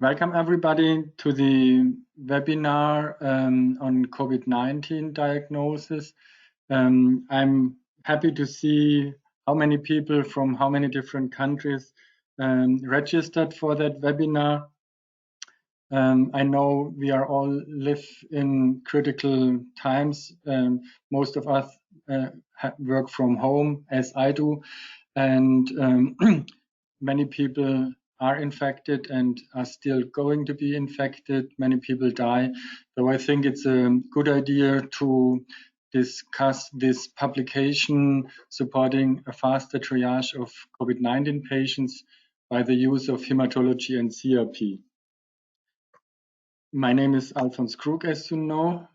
Welcome everybody to the webinar on COVID-19 diagnosis. I'm happy to see how many people from how many different countries registered for that webinar. I know we are all live in critical times. Most of us work from home, as I do, and many people are infected and are still going to be infected. Many people die. So I think it's a good idea to discuss this publication supporting a faster triage of COVID-19 patients by the use of hematology and CRP. My name is Alfons Krug, as you know.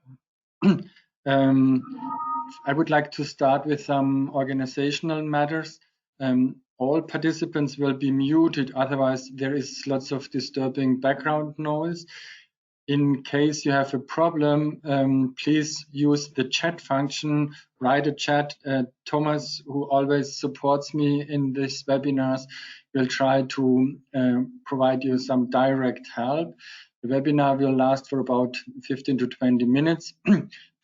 I would like to start with some organizational matters. All participants will be muted, otherwise there is lots of disturbing background noise. In case you have a problem, please use the chat function, write a chat. Thomas, who always supports me in these webinars, will try to provide you some direct help. The webinar will last for about 15 to 20 minutes.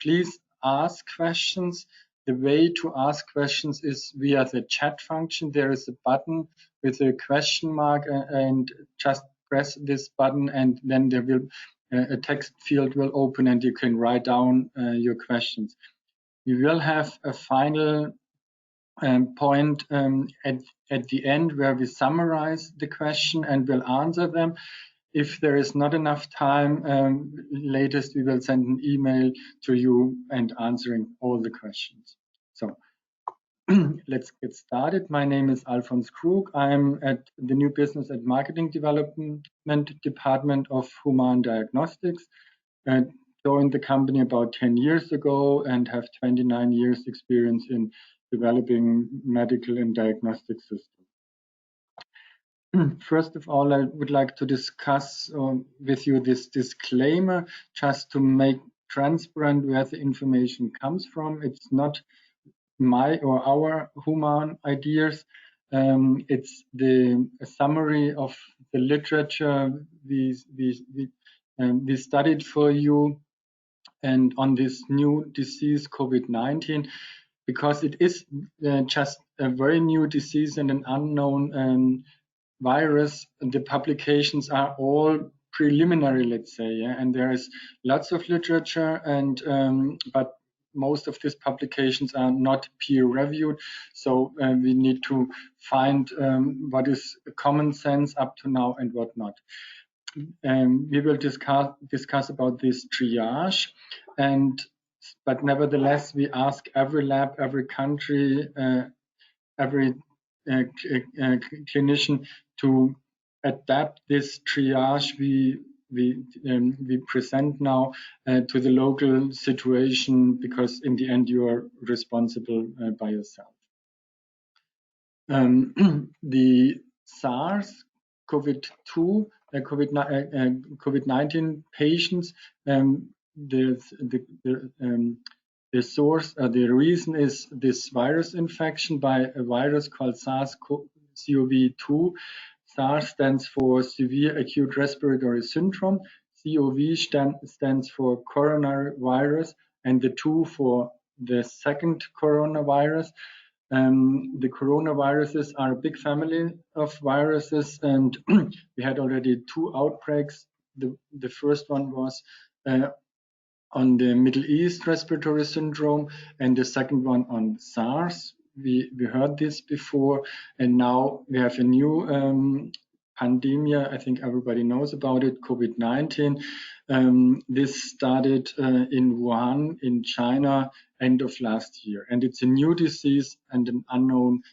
Please ask questions. The way to ask questions is via the chat function. There is a button with a question mark, and just press this button, and then there will a text field will open, and you can write down your questions. We will have a final point at the end where we summarize the question and will answer them. If there is not enough time, latest we will send an email to you and answering all the questions. So let's get started. My name is Alfons Krug. I'm at the New Business and Marketing Development Department of Human Diagnostics. I joined the company about 10 years ago and have 29 years experience in developing medical and diagnostic systems. First of all, I would like to discuss with you this disclaimer, just to make transparent where the information comes from. It's not my or our human ideas. It's a summary of the literature we studied for you and on this new disease, COVID-19, because it is just a very new disease and an unknown virus. The publications are all preliminary, let's say, yeah? And there is lots of literature, and but most of these publications are not peer-reviewed, so we need to find what is common sense up to now and what not. We will discuss about this triage, but nevertheless, we ask every lab, every country, every clinician to adapt this triage we present now to the local situation, because in the end you are responsible by yourself. The SARS COVID-2 COVID-19 patients, the source, the reason is this virus infection by a virus called SARS-CoV-2. SARS stands for Severe Acute Respiratory Syndrome. CoV stands for coronavirus, and the 2 for the second coronavirus. The coronaviruses are a big family of viruses, and we had already 2 outbreaks. The first one was on the Middle East respiratory syndrome, and the second one on SARS. We heard this before, and now we have a new pandemia. I think everybody knows about it, COVID-19. This started in Wuhan in China end of last year, and it's a new disease and an unknown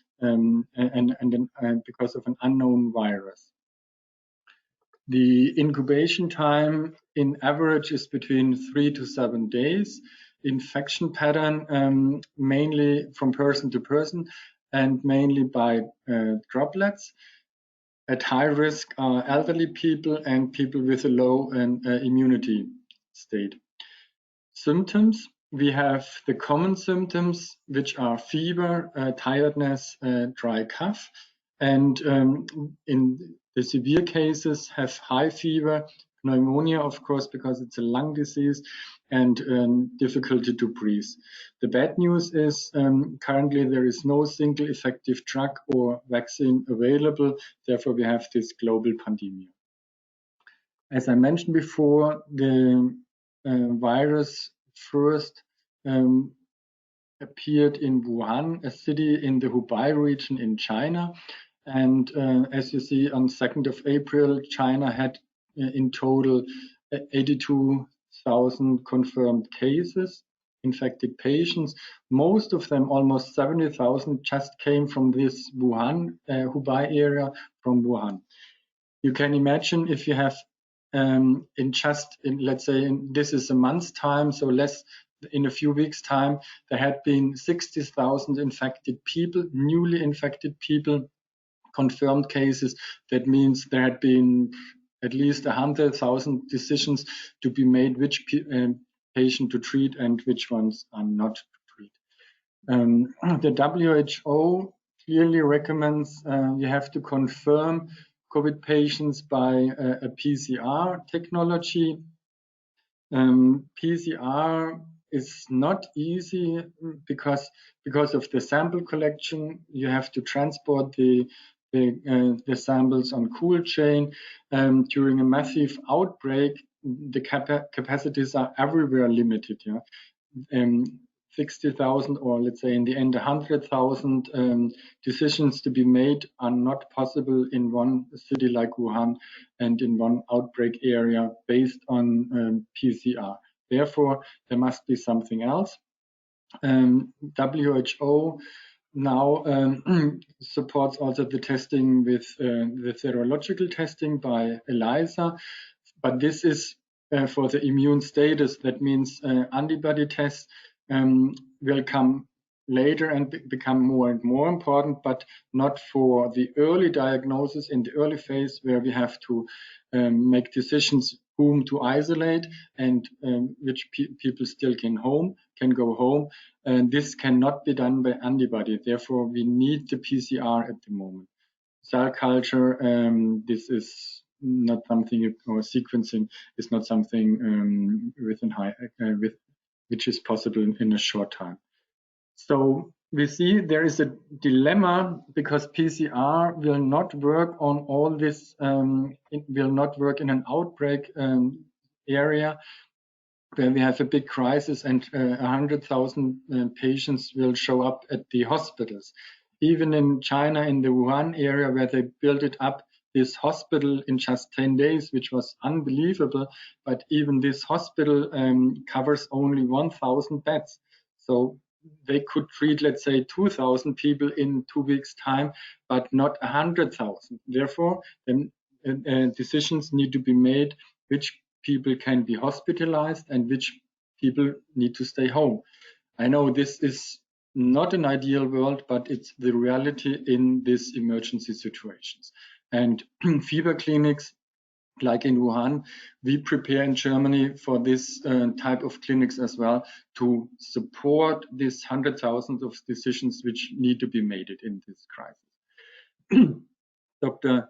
because of an unknown virus. The incubation time in average is between 3 to 7 days. Infection pattern mainly from person to person and mainly by droplets. At high risk are elderly people and people with a low immunity state. Symptoms: we have the common symptoms, which are fever, tiredness, dry cough, and in The severe cases have high fever, pneumonia, of course, because it's a lung disease, and difficulty to breathe. The bad news is currently there is no single effective drug or vaccine available. Therefore, we have this global pandemic. As I mentioned before, the virus first appeared in Wuhan, a city in the Hubei region in China. And as you see, on 2nd of April, China had in total 82,000 confirmed cases, infected patients. Most of them, almost 70,000, just came from this Wuhan, Hubei area, from Wuhan. You can imagine if you have let's say, this is a month's time, so in a few weeks' time, there had been 60,000 infected people, newly infected people, confirmed cases. That means there had been at least 100,000 decisions to be made which patient to treat and which ones are not to treat. The WHO clearly recommends you have to confirm COVID patients by a PCR technology. PCR is not easy because of the sample collection. You have to transport the samples on cold chain. During a massive outbreak, the capacities are everywhere limited. 60,000, or let's say in the end 100,000 decisions to be made are not possible in one city like Wuhan and in one outbreak area based on PCR. Therefore, there must be something else. WHO now supports also the testing with the serological testing by ELISA, but this is for the immune status. That means antibody tests will come later and become more and more important, but not for the early diagnosis in the early phase, where we have to make decisions whom to isolate and which people still can go home. And this cannot be done by antibody. Therefore, we need the PCR at the moment. Cell culture, this is not something, or sequencing is not something which is possible in a short time. So we see there is a dilemma because PCR will not work on all this, it will not work in an outbreak area where we have a big crisis and 100,000 patients will show up at the hospitals. Even in China, in the Wuhan area, where they built it up, this hospital in just 10 days, which was unbelievable, but even this hospital covers only 1,000 beds. So they could treat, let's say, 2,000 people in 2 weeks' time, but not 100,000. Therefore, then decisions need to be made which people can be hospitalized and which people need to stay home. I know this is not an ideal world, but it's the reality in these emergency situations. And fever clinics, like in Wuhan, we prepare in Germany for this type of clinics as well, to support these 100,000 of decisions which need to be made in this crisis. Dr.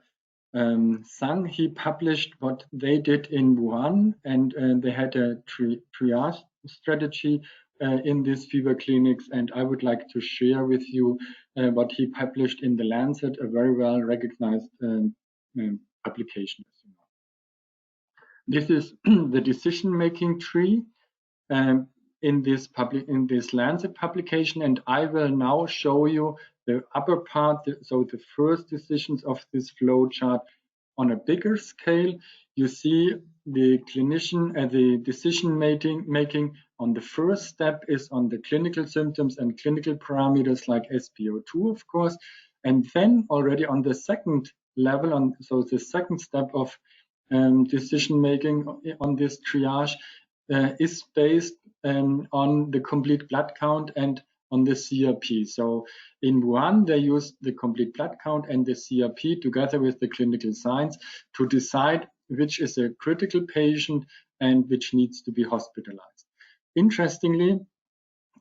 Sang, he published what they did in Wuhan, and they had a triage strategy in these fever clinics, and I would like to share with you what he published in The Lancet, a very well recognized publication. This is the decision-making tree in this Lancet publication, and I will now show you the upper part, so the first decisions of this flow chart on a bigger scale. You see the clinician, the decision making on the first step is on the clinical symptoms and clinical parameters like SpO2, of course, and then already on the second level, so the second step of decision making on this triage is based on the complete blood count and on the CRP. So in Wuhan, they used the complete blood count and the CRP together with the clinical signs to decide which is a critical patient and which needs to be hospitalized. Interestingly,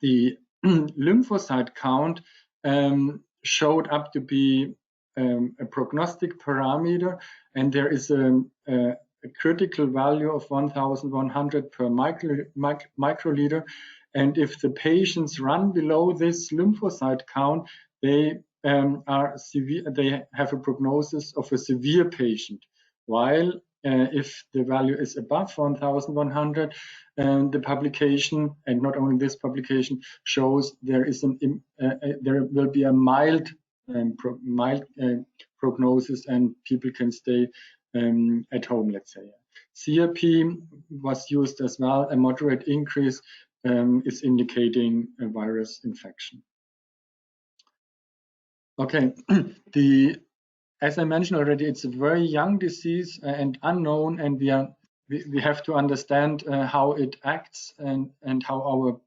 the lymphocyte count showed up to be a prognostic parameter, and there is a critical value of 1,100 per microliter. And if the patients run below this lymphocyte count, they are severe. They have a prognosis of a severe patient. While if the value is above 1,100, the publication, and not only this publication, shows there is there will be a mild prognosis, and people can stay at home, let's say. CRP was used as well. A moderate increase is indicating a virus infection. Okay, as I mentioned already, it's a very young disease and unknown, and we have to understand how it acts and how our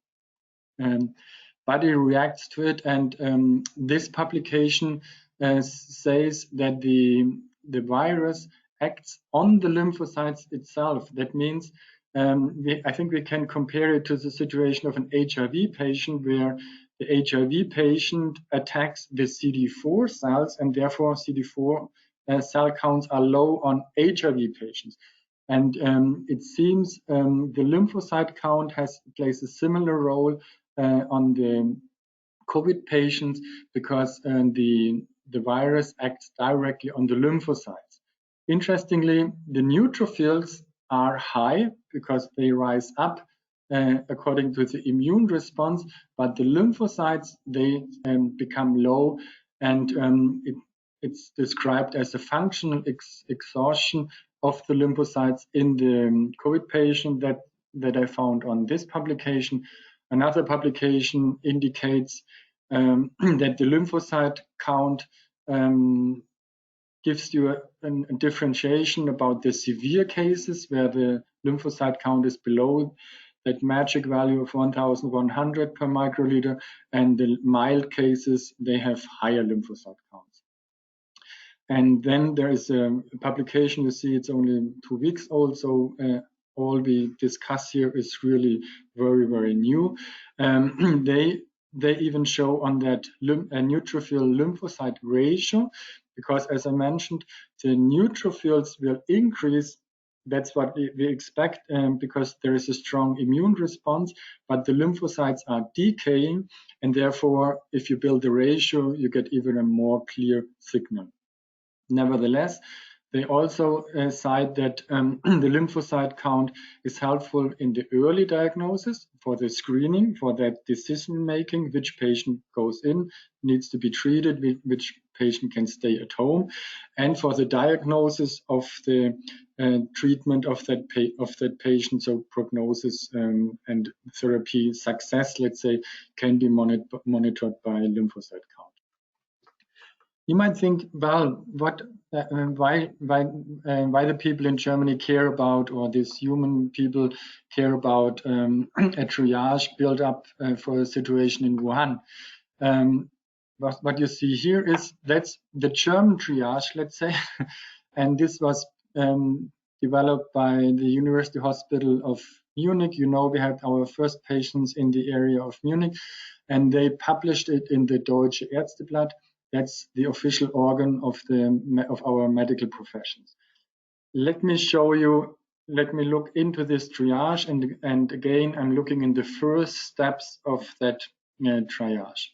body reacts to it. And this publication says that the virus acts on the lymphocytes itself. That means I think we can compare it to the situation of an HIV patient, where the HIV patient attacks the CD4 cells, and therefore CD4 cell counts are low on HIV patients. And it seems the lymphocyte count plays a similar role on the COVID patients, because the virus acts directly on the lymphocytes. Interestingly, the neutrophils are high because they rise up according to the immune response, but the lymphocytes, they become low, and it's described as a functional exhaustion of the lymphocytes in the COVID patient that I found on this publication. Another publication indicates that the lymphocyte count gives you a differentiation about the severe cases, where the lymphocyte count is below that magic value of 1,100 per microliter, and the mild cases, they have higher lymphocyte counts. And then there is a publication, you see it's only 2 weeks old, so all we discuss here is really very, very new. They even show on that neutrophil lymphocyte ratio, because as I mentioned, the neutrophils will increase. That's what we expect, because there is a strong immune response, but the lymphocytes are decaying, and therefore, if you build the ratio, you get even a more clear signal. Nevertheless, they also cite that the lymphocyte count is helpful in the early diagnosis, for the screening, for that decision making, which patient goes in, needs to be treated, which patient can stay at home, and for the diagnosis of the treatment of that patient. So prognosis and therapy success, let's say, can be monitored by lymphocyte count. You might think, well, why the people in Germany care about, or these human people care about a triage built up for a situation in Wuhan. What you see here is that's the German triage, let's say, and this was developed by the University Hospital of Munich. You know, we had our first patients in the area of Munich, and they published it in the Deutsche Ärzteblatt. That's the official organ of our medical professions. Let me show you. Let me look into this triage, and again, I'm looking in the first steps of that triage.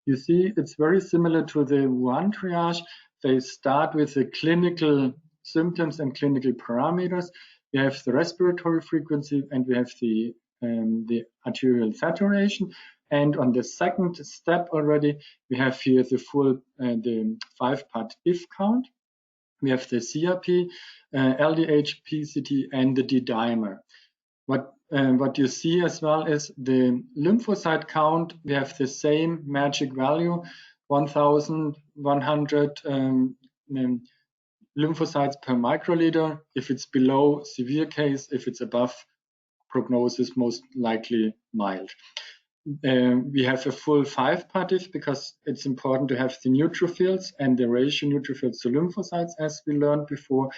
You see, it's very similar to the Wuhan triage. They start with the clinical symptoms and clinical parameters. We have the respiratory frequency, and we have the arterial saturation. And on the second step already, we have here the full, the 5-part IF count. We have the CRP, LDH, PCT, and the D-dimer. What you see as well is the lymphocyte count. We have the same magic value, 1,100 lymphocytes per microliter. If it's below, severe case. If it's above, prognosis most likely mild. We have a full 5-part IF, because it's important to have the neutrophils and the ratio neutrophils to lymphocytes, as we learned before.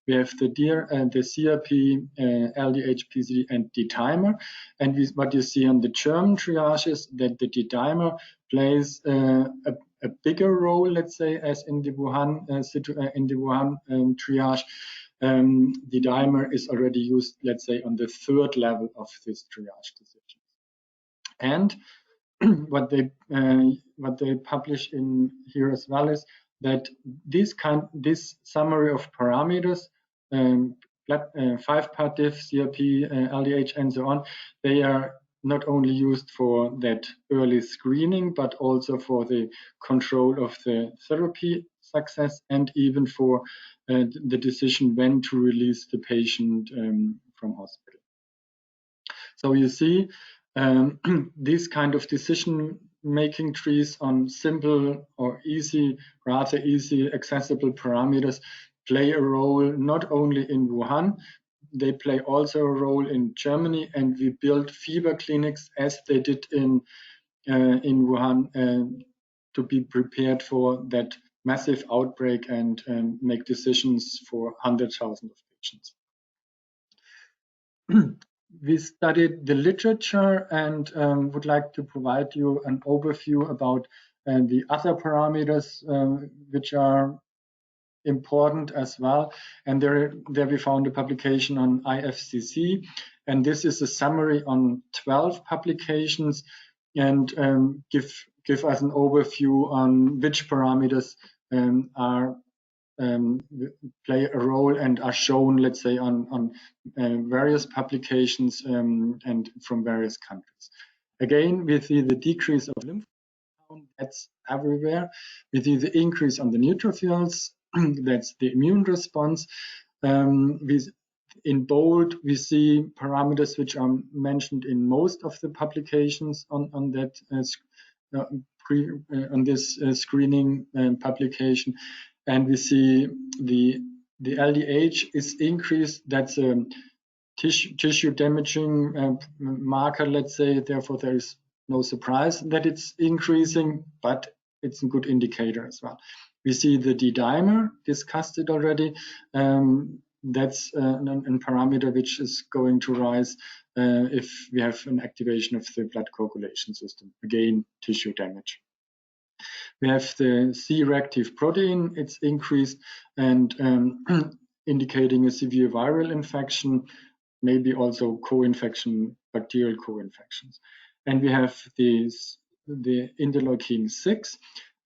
We have the CRP, LDH, PCT, and D-dimer. And what you see on the German triage is that the D-dimer plays a a bigger role, let's say, as in the Wuhan triage. The dimer is already used, let's say, on the third level of this triage decision. And what they publish in here as well is that this summary of parameters, 5-part diff, CRP, LDH, and so on, they are not only used for that early screening, but also for the control of the therapy success, and even for the decision when to release the patient from hospital. So you see, these kind of decision-making trees on simple or easy, rather easy, accessible parameters play a role not only in Wuhan, they play also a role in Germany, and we build fever clinics as they did in Wuhan to be prepared for that massive outbreak and make decisions for 100,000 of patients. We studied the literature and would like to provide you an overview about the other parameters which are important as well. And there we found a publication on IFCC, and this is a summary on 12 publications, and give us an overview on which parameters play a role and are shown, let's say, on various publications and from various countries. Again, we see the decrease of lymph count, that's everywhere. We see the increase on the neutrophils, that's the immune response. In bold, we see parameters which are mentioned in most of the publications on this screening publication. And we see the LDH is increased. That's a tissue damaging marker, let's say. Therefore, there is no surprise that it's increasing, but it's a good indicator as well. We see the D-dimer, discussed it already. That's a parameter which is going to rise if we have an activation of the blood coagulation system. Again, tissue damage. We have the C-reactive protein, it's increased, and indicating a severe viral infection, maybe also co-infection, bacterial co-infections. And we have the interleukin 6.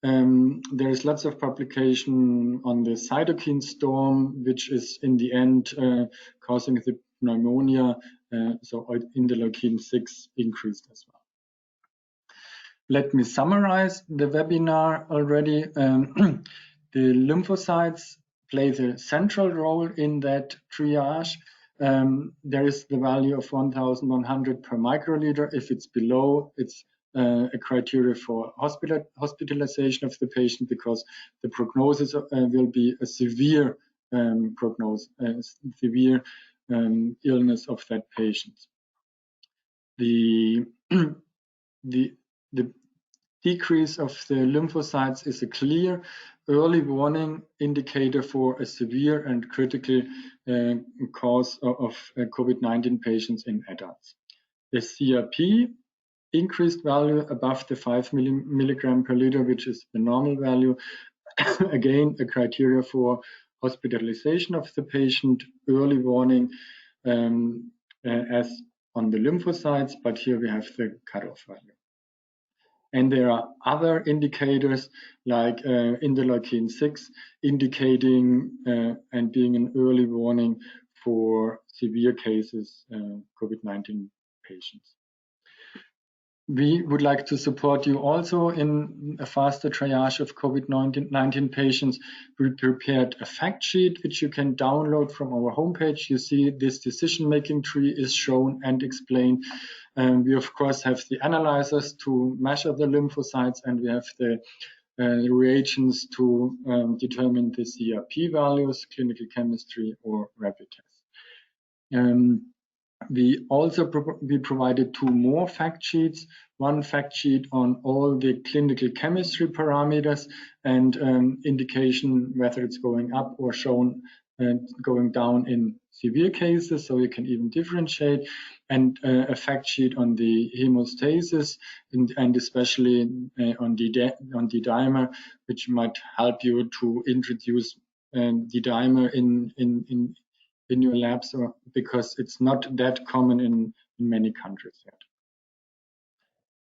There is lots of publication on the cytokine storm, which is in the end causing the pneumonia, so interleukin 6 increased as well. Let me summarize the webinar already. The lymphocytes play the central role in that triage. There is the value of 1,100 per microliter. If it's below, it's a criteria for hospitalization of the patient, because the prognosis will be a severe prognosis, severe illness of that patient. The decrease of the lymphocytes is a clear early warning indicator for a severe and critical cause of COVID-19 patients in adults. The CRP increased value above the 5 milligram per liter, which is the normal value. Again, a criteria for hospitalization of the patient, early warning as on the lymphocytes, but here we have the cutoff value. And there are other indicators like interleukin 6 indicating and being an early warning for severe cases, COVID-19 patients. We would like to support you also in a faster triage of COVID-19 patients. We prepared a fact sheet which you can download from our homepage. You see this decision-making tree is shown and explained. We of course have the analyzers to measure the lymphocytes, and we have the reagents to determine the CRP values, clinical chemistry, or rapid tests. We also provided 2 more fact sheets. One fact sheet on all the clinical chemistry parameters and indication whether it's going up or shown going down in severe cases, so you can even differentiate, and a fact sheet on the hemostasis and especially on the dimer, which might help you to introduce the dimer in your labs, or because it's not that common in many countries yet.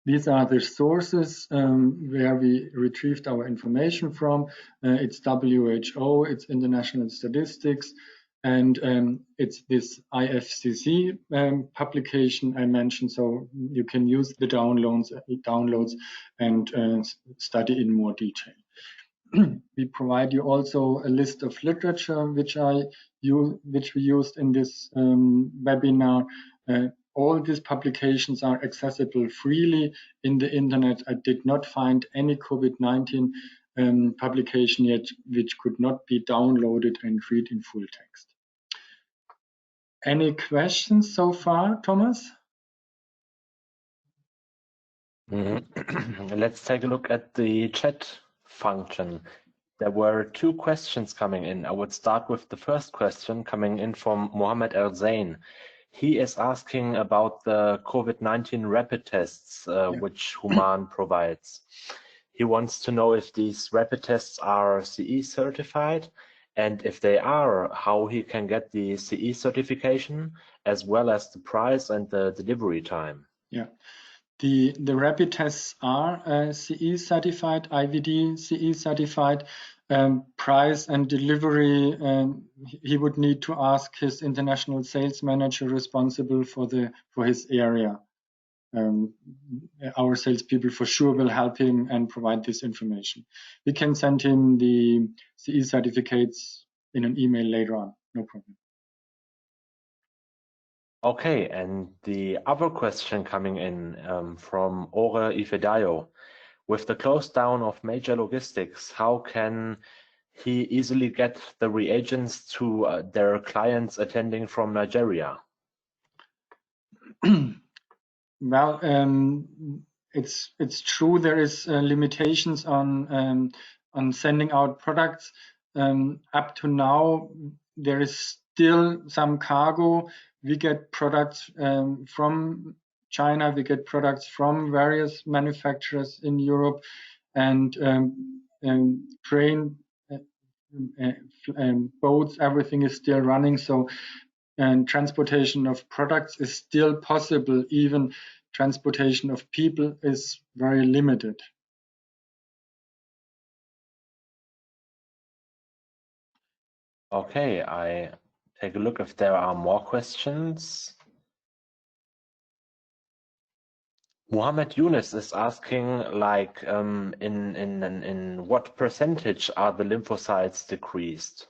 These are the sources where we retrieved our information from. It's WHO, it's International Statistics, and it's this IFCC publication I mentioned. So you can use the downloads and study in more detail. We provide you also a list of literature which we used in this webinar. All these publications are accessible freely in the internet. I did not find any COVID-19 publication yet which could not be downloaded and read in full text. Any questions so far, Thomas? Let's take a look at the chat function. There were two questions coming in. I would start with the first question coming in from Mohammed El Zain. He is asking about the COVID-19 rapid tests, which Human provides. He wants to know if these rapid tests are CE certified, and if they are, how he can get the CE certification, as well as the price and the delivery time. Yeah. The rapid tests are CE certified, IVD CE certified. Price and delivery, he would need to ask his international sales manager responsible for his area. Our salespeople for sure will help him and provide this information. We can send him the CE certificates in an email later on, no problem. Okay, and the other question coming in from Ore Ifedayo. With the close down of major logistics, how can he easily get the reagents to their clients attending from Nigeria? Well, it's true there is limitations on sending out products. Up to now, there is still some cargo. We get products from China, we get products from various manufacturers in Europe, and train, boats, everything is still running. So, and transportation of products is still possible. Even transportation of people is very limited. Okay, I take a look if there are more questions. Muhammad Yunus is asking, like, in what percentage are the lymphocytes decreased?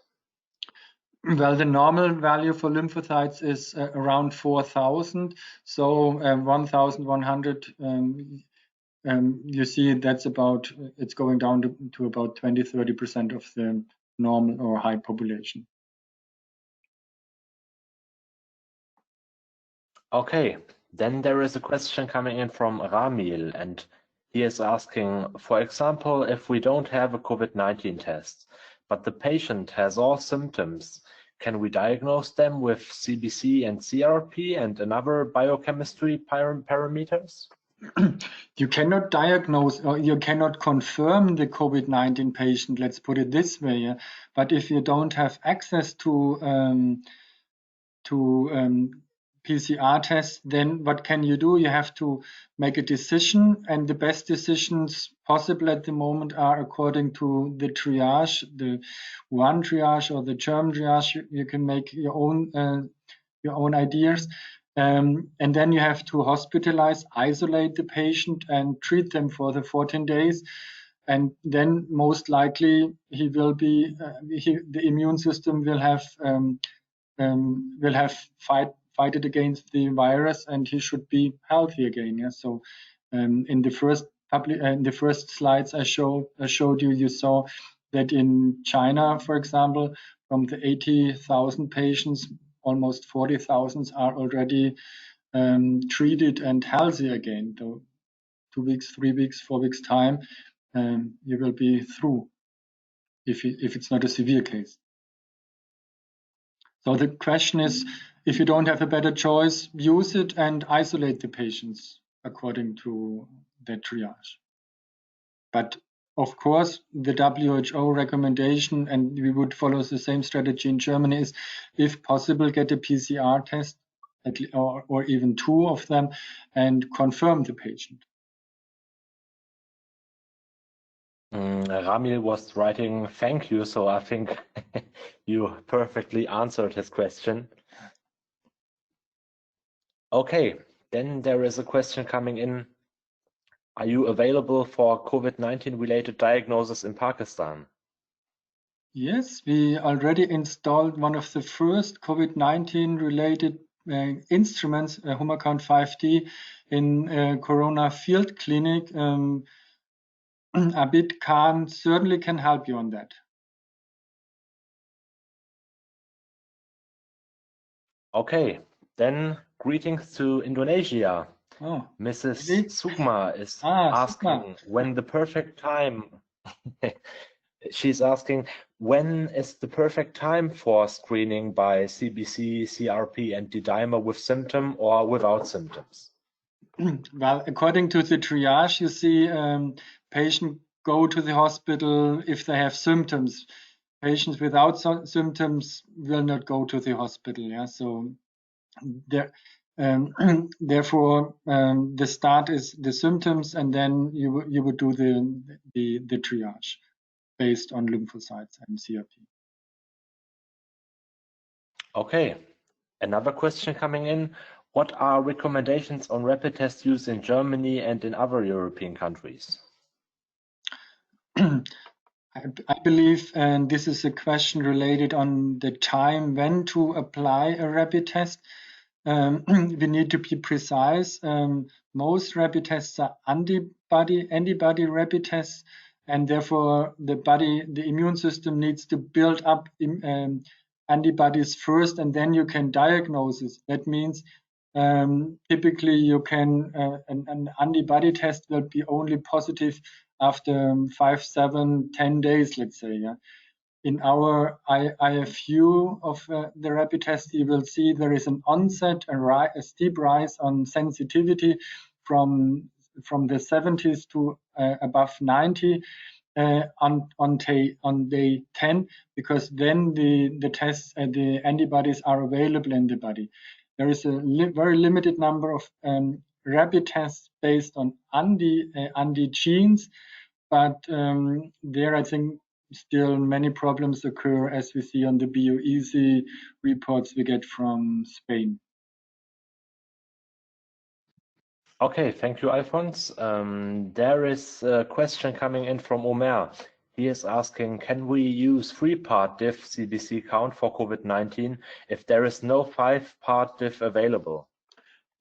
Well, the normal value for lymphocytes is around 4,000. So 1,100, you see that's about, it's going down to about 20-30% of the normal or high population. Okay, then there is a question coming in from Ramil, and he is asking, for example, if we don't have a COVID-19 test, but the patient has all symptoms, can we diagnose them with CBC and CRP and another biochemistry parameters? You cannot diagnose or you cannot confirm the COVID-19 patient, let's put it this way. Yeah? But if you don't have access to PCR tests, then what can you do? You have to make a decision, and the best decisions possible at the moment are according to the triage, the one triage or the German triage. You can make your own ideas. And then you have to hospitalize, isolate the patient, and treat them for the 14 days. And then most likely he will be, the immune system will have fight it against the virus, and he should be healthy again. Yeah. So in the first slides I showed you, you saw that in China, for example, from the 80,000 patients, almost 40,000 are already treated and healthy again. So 2 weeks, 3 weeks, 4 weeks time, you will be through if it's not a severe case. So the question is, if you don't have a better choice, use it and isolate the patients according to the triage. But of course, the WHO recommendation, and we would follow the same strategy in Germany, is if possible, get a PCR test, or even 2 of them, and confirm the patient. Ramil was writing thank you, so I think you perfectly answered his question. Okay, then there is a question coming in. Are you available for COVID-19 related diagnosis in Pakistan? Yes, we already installed one of the first COVID-19 related instruments, HumaCount 5D, in Corona Field Clinic. Abid Khan certainly can help you on that. Okay, then greetings to Indonesia. Oh, Mrs. really? Sukma is Sukma. asking when the perfect time. She's asking when is the perfect time for screening by CBC, CRP, and D-dimer with symptom or without symptoms? Well, according to the triage, you see, patients go to the hospital if they have symptoms. Patients without symptoms will not go to the hospital. Yeah, so there, therefore, the start is the symptoms, and then you would do the triage based on lymphocytes and CRP. Okay, another question coming in. What are recommendations on rapid test use in Germany and in other European countries? I believe, and this is a question related on the time when to apply a rapid test. We need to be precise. Most rapid tests are antibody rapid tests, and therefore the immune system needs to build up antibodies first, and then you can diagnose it. That means typically you can an antibody test will be only positive after 5, 7, 10 days, let's say. Yeah. In our IFU of the rapid test, you will see there is an onset, a steep rise on sensitivity from the 70s to above 90 on day 10, because then the tests, the antibodies are available in the body. There is a very limited number of rapid tests based on antigens, but there I think still many problems occur, as we see on the BioEasy reports we get from Spain. Okay, thank you, Alphonse. There is a question coming in from Omer. He is asking, can we use 3-part diff CBC count for COVID-19 if there is no 5-part diff available?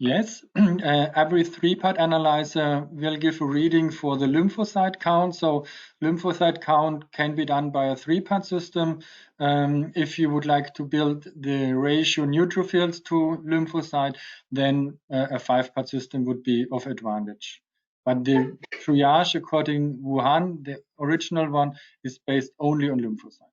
Yes, every 3-part analyzer will give a reading for the lymphocyte count. So lymphocyte count can be done by a 3-part system. If you would like to build the ratio neutrophils to lymphocyte, then a 5-part system would be of advantage. But the triage according Wuhan, the original one, is based only on lymphocytes.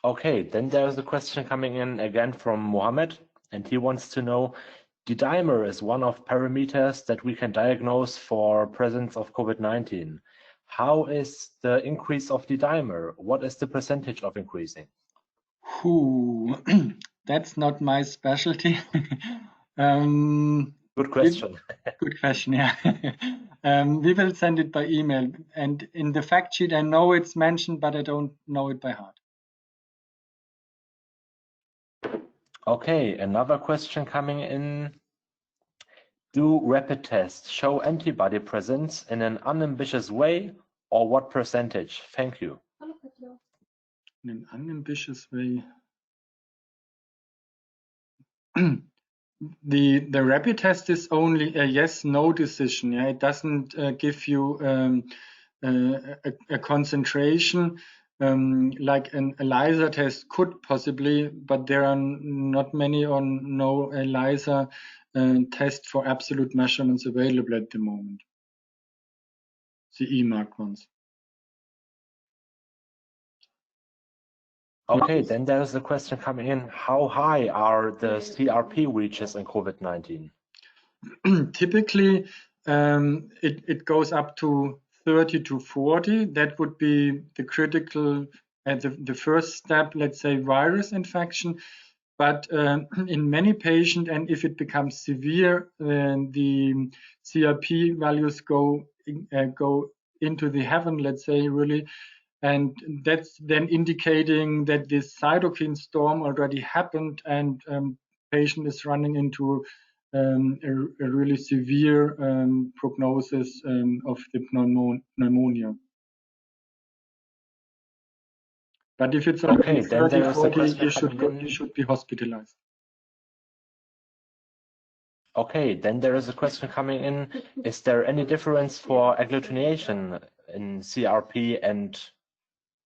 Okay, then there's a question coming in again from Mohammed, and he wants to know, D-dimer is one of parameters that we can diagnose for presence of COVID-19. How is the increase of D-dimer? What is the percentage of increasing? That's not my specialty. Good question. Good question, yeah. We will send it by email. And in the fact sheet, I know it's mentioned, but I don't know it by heart. Okay, another question coming in. Do rapid tests show antibody presence in an unambiguous way, or what percentage? Thank you. In an unambiguous way. The rapid test is only a yes/no decision. Yeah, it doesn't give you a concentration like an ELISA test could possibly, but there are not many or no ELISA test for absolute measurements available at the moment. The EMARC ones. Okay, then there's a question coming in. How high are the CRP reaches in COVID-19? Typically, it goes up to 30 to 40. That would be the critical, the first step, let's say, virus infection. But in many patients, and if it becomes severe, then the CRP values go into the heaven, let's say, really. And that's then indicating that this cytokine storm already happened, and patient is running into a really severe prognosis of the pneumonia. But if it's already 30, 40, you should be hospitalized. Okay, then there is a question coming in. Is there any difference for agglutination in CRP and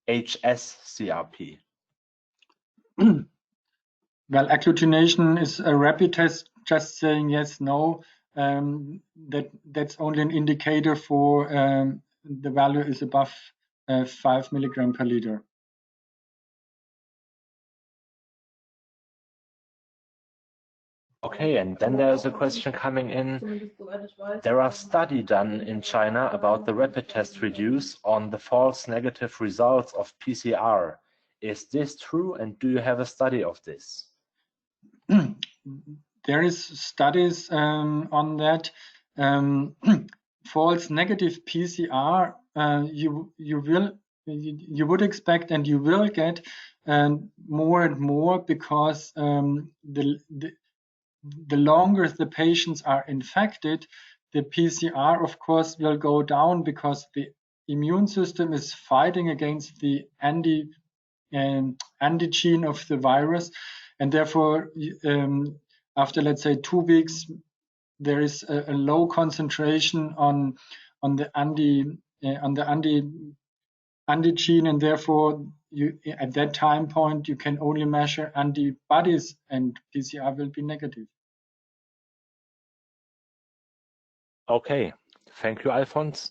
HS-CRP? Well, agglutination is a rapid test, just saying yes, no. That's only an indicator for the value is above 5 milligram per liter. Okay, and then there's a question coming in. There are studies done in China about the rapid test reduce on the false negative results of PCR. Is this true, and do you have a study of this? There is studies on that. False negative PCR, you would expect, and you will get more and more, because the longer the patients are infected, the PCR, of course, will go down, because the immune system is fighting against the antigen of the virus, and therefore, after, let's say, 2 weeks, there is a low concentration on the antigen, and therefore, at that time point, you can only measure antibodies, and PCR will be negative. Okay, thank you, Alfons.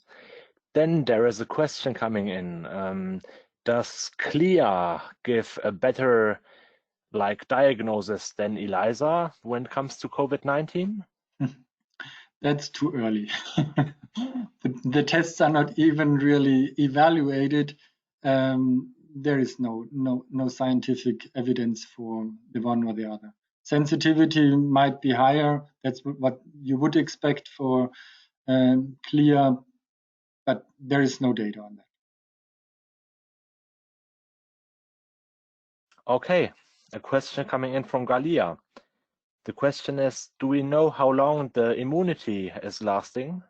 Then there is a question coming in. Does CLIA give a better diagnosis than ELISA when it comes to COVID-19? That's too early. The tests are not even really evaluated. There is no scientific evidence for the one or the other. Sensitivity might be higher. That's what you would expect for CLIA, but there is no data on that. Okay, a question coming in from Galia. The question is, do we know how long the immunity is lasting?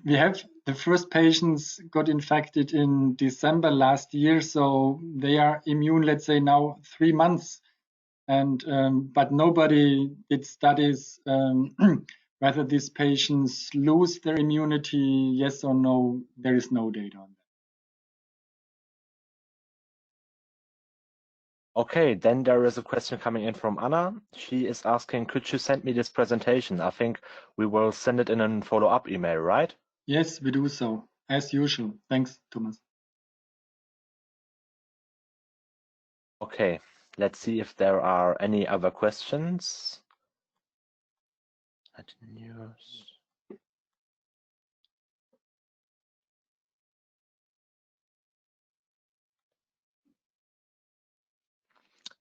We have the first patients got infected in December last year, so they are immune, let's say, now 3 months. And but nobody did studies whether these patients lose their immunity, yes or no. There is no data on that. Okay, then there is a question coming in from Anna. She is asking, could you send me this presentation? I think we will send it in a follow-up email, right? Yes, we do so, as usual. Thanks, Thomas. Okay, let's see if there are any other questions. News.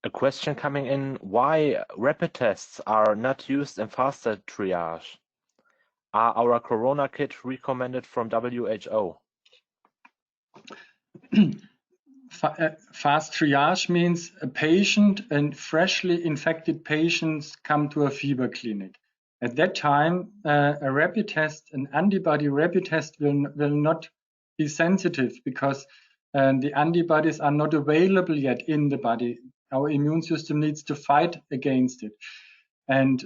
A question coming in, why rapid tests are not used in faster triage? Are our corona kit recommended from WHO? Fast triage means a patient and freshly infected patients come to a fever clinic. At that time, a rapid test, an antibody rapid test will not be sensitive, because the antibodies are not available yet in the body. Our immune system needs to fight against it. And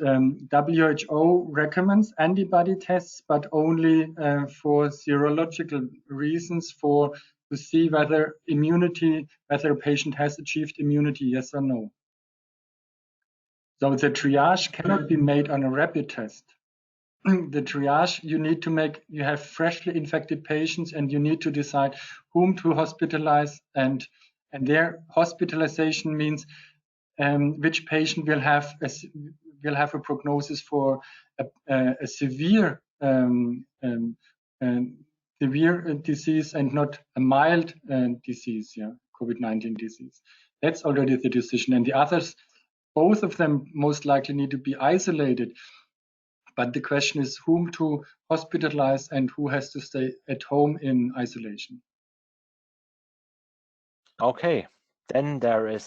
WHO recommends antibody tests, but only for serological reasons, to see whether a patient has achieved immunity, yes or no. So the triage cannot be made on a rapid test. the triage, you have freshly infected patients, and you need to decide whom to hospitalize, and their hospitalization means which patient will have a prognosis for a severe severe disease and not a mild disease, COVID-19 disease. That's already the decision, and the others, both of them most likely need to be isolated. But the question is whom to hospitalize and who has to stay at home in isolation. Okay, then there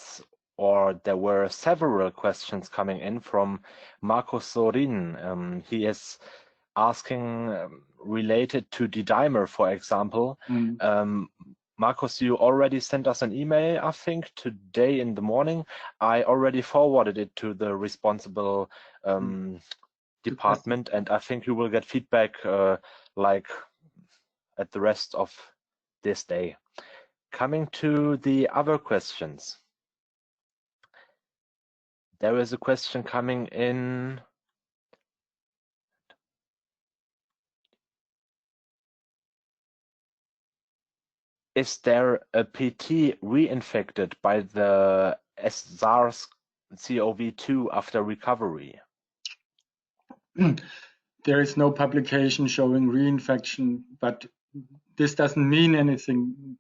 were several questions coming in from Marcos Sorin. He is asking related to D-dimer, for example. Marcos, you already sent us an email, I think, today in the morning. I already forwarded it to the responsible department, and I think you will get feedback like at the rest of this day. Coming to the other questions. There is a question coming in. Is there a PT reinfected by the SARS-CoV-2 after recovery? There is no publication showing reinfection, but this doesn't mean anything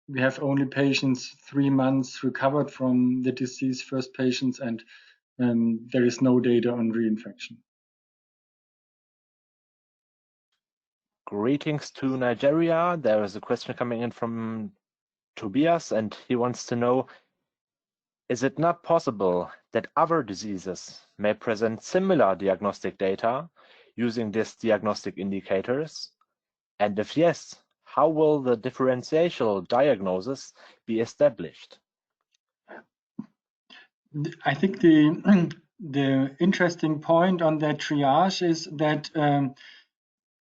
we have only patients 3 months recovered from the disease, first patients, and there is no data on reinfection. Greetings to Nigeria. There is a question coming in from Tobias, and he wants to know, is it not possible that other diseases may present similar diagnostic data using these diagnostic indicators? And if yes, how will the differential diagnosis be established? I think the interesting point on that triage is that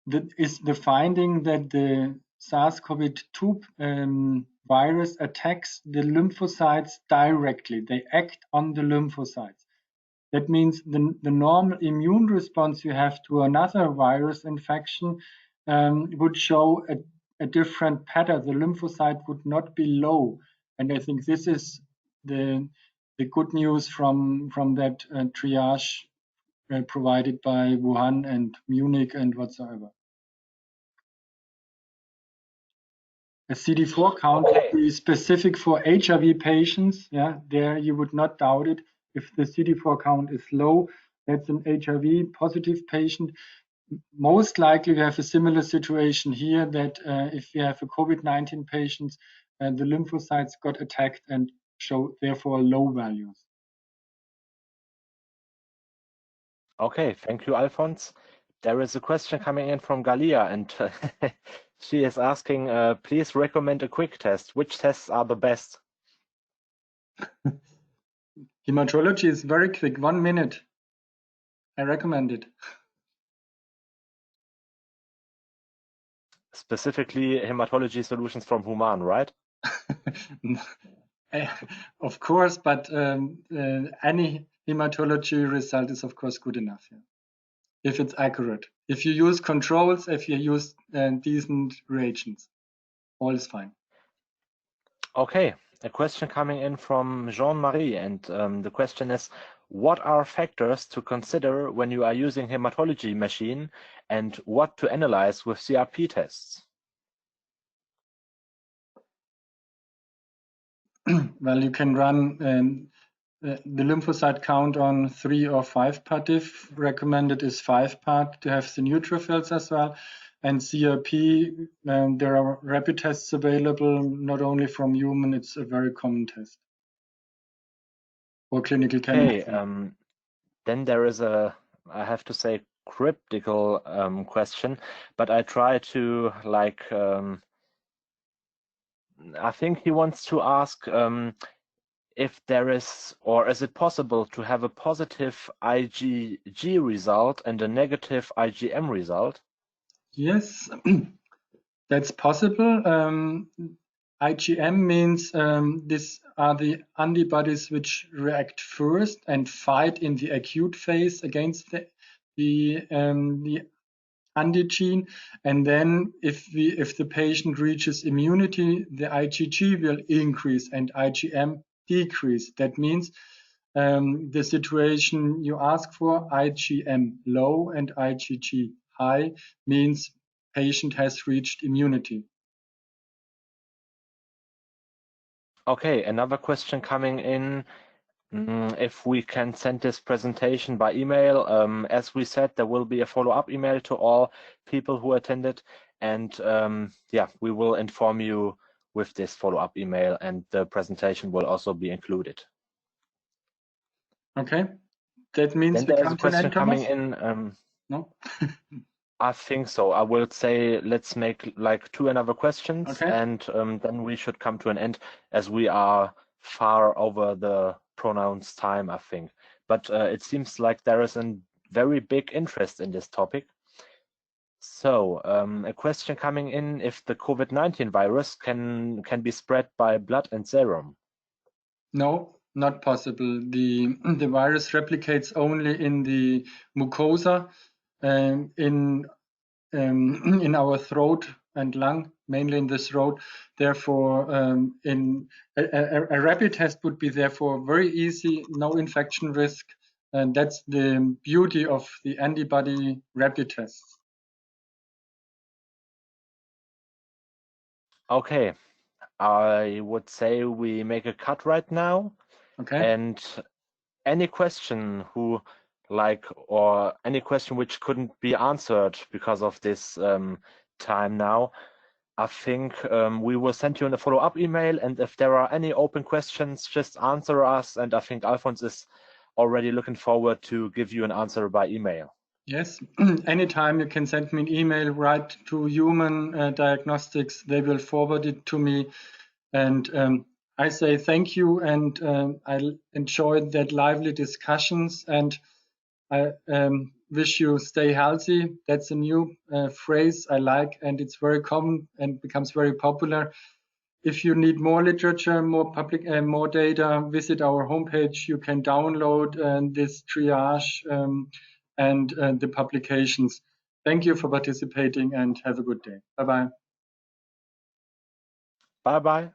the finding that the SARS-CoV-2 virus attacks the lymphocytes directly. They act on the lymphocytes. That means the normal immune response you have to another virus infection would show a different pattern. The lymphocyte would not be low. And I think this is the good news from that triage provided by Wuhan and Munich and whatsoever. A CD4 count would be specific for HIV patients. Yeah, there you would not doubt it. If the CD4 count is low, that's an HIV positive patient. Most likely we have a similar situation here, that if you have a COVID-19 patient, the lymphocytes got attacked and show therefore low values. Okay, thank you, Alphonse. There is a question coming in from Galia, and she is asking, please recommend a quick test. Which tests are the best? Hematology is very quick, 1 minute. I recommend it. Specifically, hematology solutions from Human, right? Of course, but any hematology result is of course good enough, yeah, if it's accurate. If you use controls, if you use decent reagents, all is fine. Okay, a question coming in from Jean-Marie, and the question is, what are factors to consider when you are using hematology machine, and what to analyze with CRP tests? Well, you can run the lymphocyte count on 3 or 5 part diff. Recommended is 5 part to have the neutrophils as well. And CRP, there are rapid tests available, not only from human, it's a very common test for clinical chemistry. Okay, then there is a, I have to say, cryptical question, but I try to I think he wants to ask if there is, or is it possible to have a positive IgG result and a negative IgM result? Yes, that's possible. IgM means these are the antibodies which react first and fight in the acute phase against the antigen, and then if the patient reaches immunity, the IgG will increase and IgM decrease. That means the situation you ask for, IgM low and IgG high, means patient has reached immunity. Okay, another question coming in. If we can send this presentation by email. As we said, there will be a follow-up email to all people who attended, and yeah, we will inform you with this follow-up email, and the presentation will also be included. Okay, that means then there's a question coming in. No. I think so. I will say let's make like 2 another questions, Okay. and then we should come to an end as we are far over the pronounced time, I think. But it seems like there is a very big interest in this topic. So a question coming in: if the COVID-19 virus can be spread by blood and serum? No, not possible. The virus replicates only in the mucosa, in our throat and lung, mainly in the throat. Therefore, in a rapid test would be therefore very easy, no infection risk, and that's the beauty of the antibody rapid tests. Okay, I would say we make a cut right now. Okay. And any question or any question which couldn't be answered because of this time now, I think we will send you a follow-up email, and if there are any open questions, just answer us, and I think Alfons is already looking forward to give you an answer by email. Yes, anytime you can send me an email right to Human Diagnostics. They will forward it to me, and I say thank you, and I enjoyed that lively discussions, and I wish you stay healthy. That's a new phrase I like, and it's very common and becomes very popular. If you need more literature, more data, visit our homepage. You can download this triage and the publications. Thank you for participating and have a good day. Bye-bye. Bye-bye.